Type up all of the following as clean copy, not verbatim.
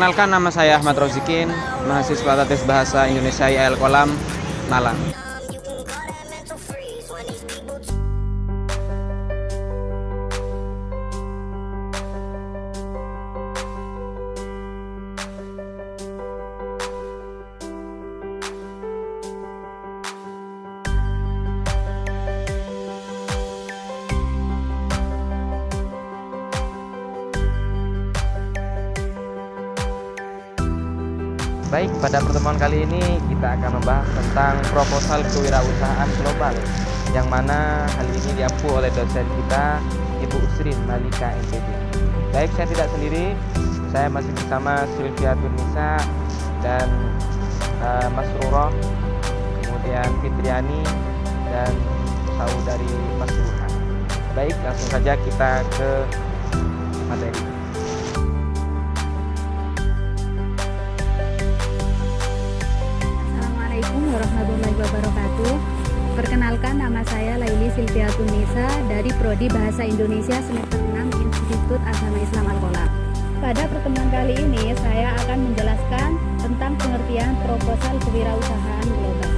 Perkenalkan, nama saya Ahmad Rozikin, mahasiswa Tesis Bahasa Indonesia IAL Kolam, Malang. Baik, pada pertemuan kali ini kita akan membahas tentang proposal kewirausahaan global, yang mana hal ini diampu oleh dosen kita, Ibu Usrin Malika MPD. Baik, saya tidak sendiri, saya masih bersama Sylvia Turnisa dan Mas Ruro, kemudian Fitriani dan saudari Mas Burhan. Baik, langsung saja kita ke materi. Assalamualaikum warahmatullahi wabarakatuh. Perkenalkan, nama saya Laili Sylvia Turnisa dari Prodi Bahasa Indonesia semester 6 Institut Agama Islam Al-Kolam. Pada pertemuan kali ini saya akan menjelaskan tentang pengertian proposal kewirausahaan global.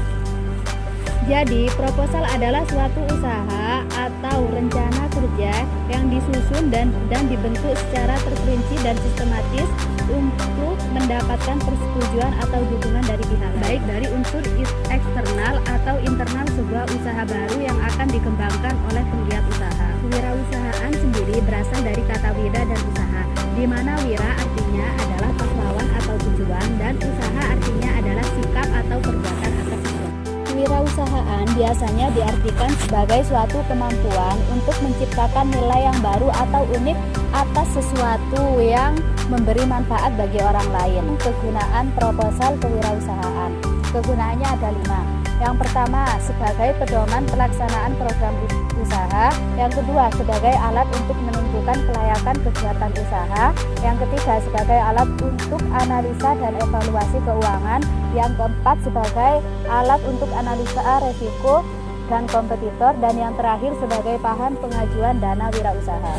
Jadi, proposal adalah suatu usaha atau rencana kerja yang disusun dan dibentuk secara terperinci dan sistematis untuk mendapatkan persetujuan atau dukungan dari pihak lain, baik dari unsur eksternal atau internal sebuah usaha baru yang akan dikembangkan oleh penggiat usaha. Kewirausahaan sendiri berasal dari kata wira dan usaha, di mana wira artinya adalah pahlawan atau tujuan dan usaha artinya adalah sikap atau perbuatan atas sesuatu. Kewirausahaan biasanya diartikan sebagai suatu kemampuan untuk menciptakan nilai yang baru atau unik atas sesuatu yang memberi manfaat bagi orang lain. Kegunaan proposal kewirausahaan. Kegunaannya ada 5. Yang pertama, sebagai pedoman pelaksanaan program usaha. Yang kedua, sebagai alat untuk menentukan kelayakan kegiatan usaha. Yang ketiga, sebagai alat untuk analisa dan evaluasi keuangan. Yang keempat, sebagai alat untuk analisa resiko dan kompetitor. Dan yang terakhir, sebagai bahan pengajuan dana wirausaha.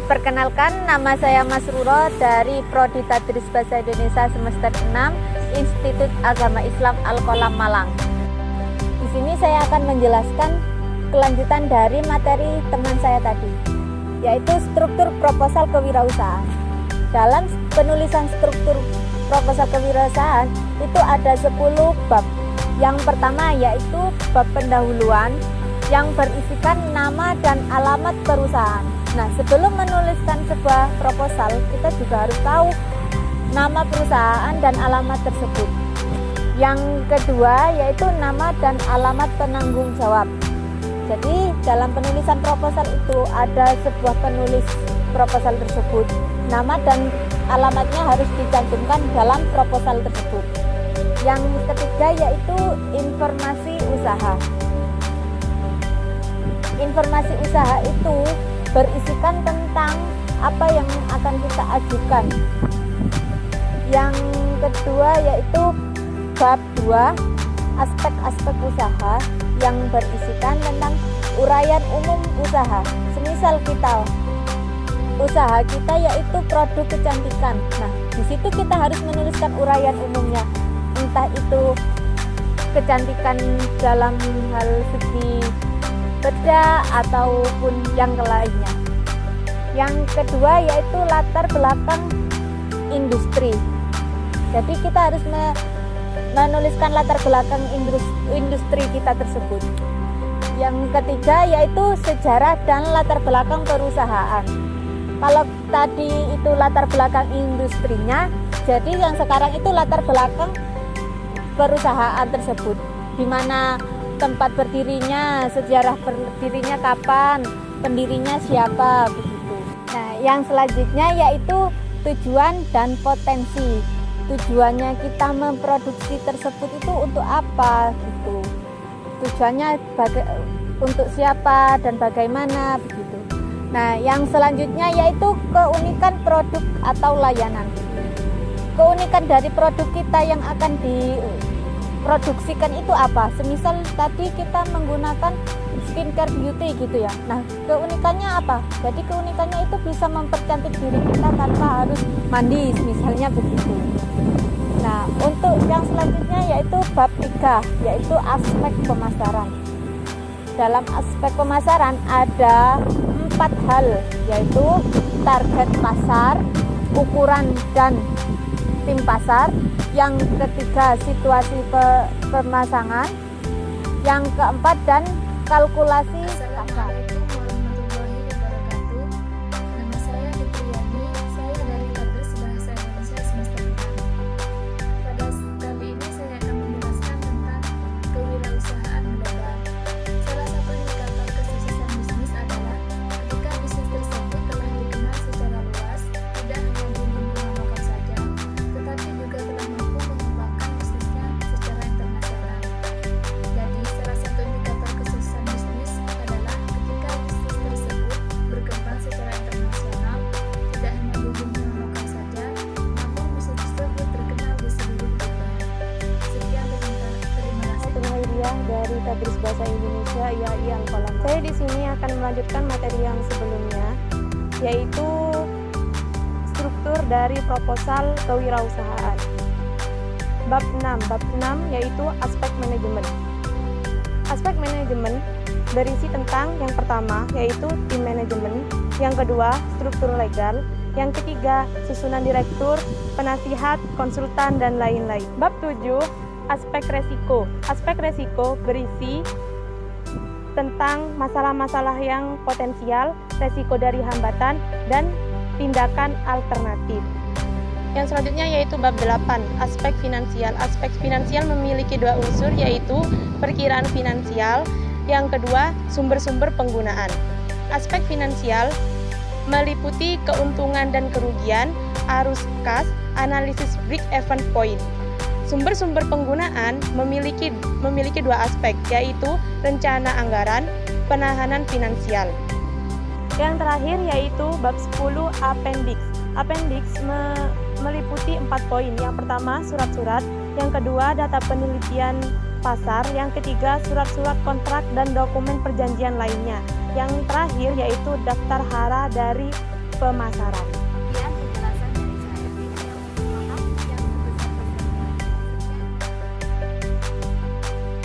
Perkenalkan, nama saya Mas Ruro dari Prodi Tadris Bahasa Indonesia semester 6 Institut Agama Islam Al-Kolam Malang. Di sini saya akan menjelaskan kelanjutan dari materi teman saya tadi, yaitu struktur proposal kewirausahaan. Dalam penulisan struktur proposal kewirausahaan itu ada 10 bab. Yang pertama yaitu bab pendahuluan yang berisikan nama dan alamat perusahaan. Nah, sebelum menuliskan sebuah proposal, kita juga harus tahu nama perusahaan dan alamat tersebut. Yang kedua yaitu nama dan alamat penanggung jawab. Jadi, dalam penulisan proposal itu ada sebuah penulis proposal tersebut. Nama dan alamatnya harus dicantumkan dalam proposal tersebut. Yang ketiga yaitu informasi usaha. Informasi usaha itu berisikan tentang apa yang akan kita ajukan. Yang kedua yaitu bab 2, aspek-aspek usaha yang berisikan tentang uraian umum usaha. Semisal usaha kita yaitu produk kecantikan. Nah, di situ kita harus menuliskan uraian umumnya. Entah itu kecantikan dalam hal segi bedah ataupun yang lainnya. Yang kedua yaitu latar belakang industri. Jadi kita harus menuliskan latar belakang industri kita tersebut. Yang ketiga yaitu sejarah dan latar belakang perusahaan. Kalau tadi itu latar belakang industrinya, jadi yang sekarang itu latar belakang perusahaan tersebut, di mana tempat berdirinya, sejarah berdirinya kapan, pendirinya siapa, begitu. Nah, yang selanjutnya yaitu tujuan dan potensi. Tujuannya kita memproduksi tersebut itu untuk apa, gitu. Tujuannya untuk siapa dan bagaimana, begitu. Nah, yang selanjutnya yaitu keunikan produk atau layanan. Keunikan dari produk kita yang akan produksikan itu apa? Semisal tadi kita menggunakan skincare beauty gitu ya. Nah, keunikannya apa? Jadi keunikannya itu bisa mempercantik diri kita tanpa harus mandi, misalnya begitu. Nah, untuk yang selanjutnya yaitu bab 3, yaitu aspek pemasaran. Dalam aspek pemasaran ada 4 hal, yaitu target pasar, ukuran dan tim pasar. Yang ketiga, situasi pemasangan. Yang keempat, dan kalkulasi pasar. Assalamualaikum warahmatullahi wabarakatuh. Nama saya Fitriani, saya dari Tadris Bahasa Indonesia semester 6. Pada kali ini saya akan menjelaskan tentang kewirausahaan global. Salah satu indikator kesuksesan bisnis adalah ketika bisnis tersebut telah dikenal secara luas, tidak hanya di lingkungan lokal saja, tetapi juga telah mampu mengembangkan bisnisnya secara internasional. Jadi, salah satu indikator kesuksesan bisnis adalah ketika bisnis tersebut berkembang secara internasional, tidak hanya di lingkungan lokal saja, namun bisnis tersebut terkenal di seluruh dunia. Sekian dan terima kasih. Pengairian dari Tadris Bahasa Indonesia IAI Al-Qalam. Saya di sini akan melanjutkan materi yang sebelumnya, yaitu struktur dari proposal kewirausahaan. Bab 6 yaitu aspek manajemen. Aspek manajemen berisi tentang yang pertama yaitu tim manajemen, yang kedua struktur legal, yang ketiga susunan direktur, penasihat, konsultan, dan lain-lain. Bab 7 aspek resiko. Aspek resiko berisi tentang masalah-masalah yang potensial, resiko dari hambatan, dan tindakan alternatif. Yang selanjutnya yaitu bab 8, aspek finansial. Aspek finansial memiliki 2 unsur, yaitu perkiraan finansial, yang kedua sumber-sumber penggunaan. Aspek finansial meliputi keuntungan dan kerugian, arus kas, analisis break-even point. Sumber-sumber penggunaan memiliki 2 aspek, yaitu rencana anggaran, penahanan finansial. Yang terakhir yaitu bab 10 appendix. Appendix meliputi 4 poin. Yang pertama surat-surat, yang kedua data penelitian pasar, yang ketiga surat-surat kontrak dan dokumen perjanjian lainnya. Yang terakhir yaitu daftar hara dari pemasaran.